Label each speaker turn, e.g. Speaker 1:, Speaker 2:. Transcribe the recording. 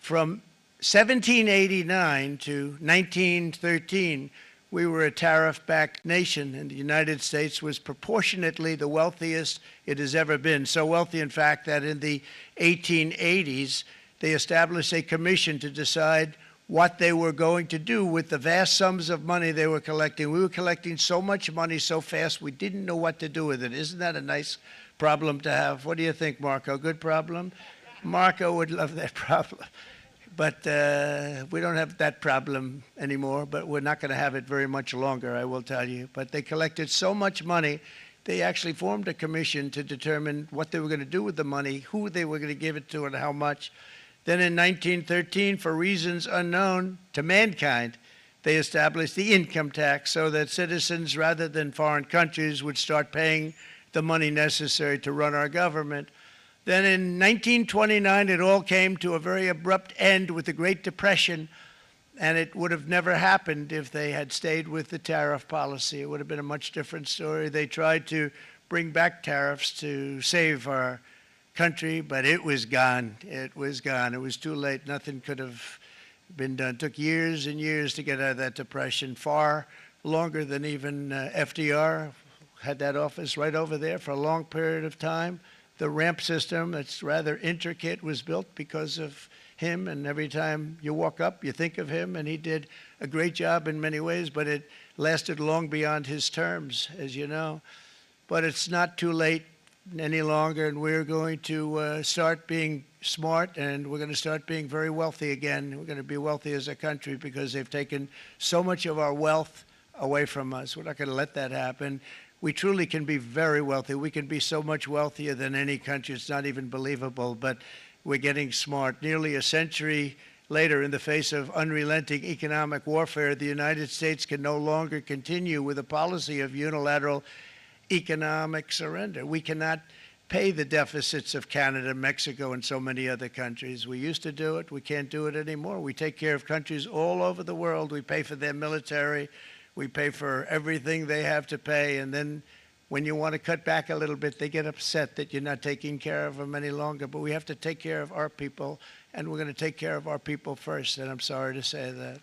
Speaker 1: From 1789 to 1913, we were a tariff-backed nation, and the United States was proportionately the wealthiest it has ever been. So wealthy, in fact, that in the 1880s, they established a commission to decide what they were going to do with the vast sums of money they were collecting. We were collecting so much money so fast, we didn't know what to do with it. Isn't that a nice problem to have? What do you think, Marco? Good problem? Marco would love that problem. But we don't have that problem anymore, but we're not going to have it very much longer, I will tell you. But they collected so much money, they actually formed a commission to determine what they were going to do with the money, who they were going to give it to, and how much. Then in 1913, for reasons unknown to mankind, they established the income tax so that citizens, rather than foreign countries, would start paying the money necessary to run our government. Then in 1929, it all came to a very abrupt end with the Great Depression, and it would have never happened if they had stayed with the tariff policy. It would have been a much different story. They tried to bring back tariffs to save our country, but it was gone. It was gone. It was too late. Nothing could have been done. It took years and years to get out of that depression, far longer than even FDR had that office right over there for a long period of time. The ramp system, that's rather intricate, was built because of him, and every time you walk up, you think of him, and he did a great job in many ways, but it lasted long beyond his terms, as you know. But it's not too late any longer, and we're going to start being smart, and we're going to start being very wealthy again. We're going to be wealthy as a country because they've taken so much of our wealth away from us. We're not going to let that happen. We truly can be very wealthy. We can be so much wealthier than any country. It's not even believable, but we're getting smart. Nearly a century later, in the face of unrelenting economic warfare, the United States can no longer continue with a policy of unilateral economic surrender. We cannot pay the deficits of Canada, Mexico, and so many other countries. We used to do it. We can't do it anymore. We take care of countries all over the world. We pay for their military. We pay for everything they have to pay, and then when you want to cut back a little bit, they get upset that you're not taking care of them any longer. But we have to take care of our people, and we're going to take care of our people first, and I'm sorry to say that.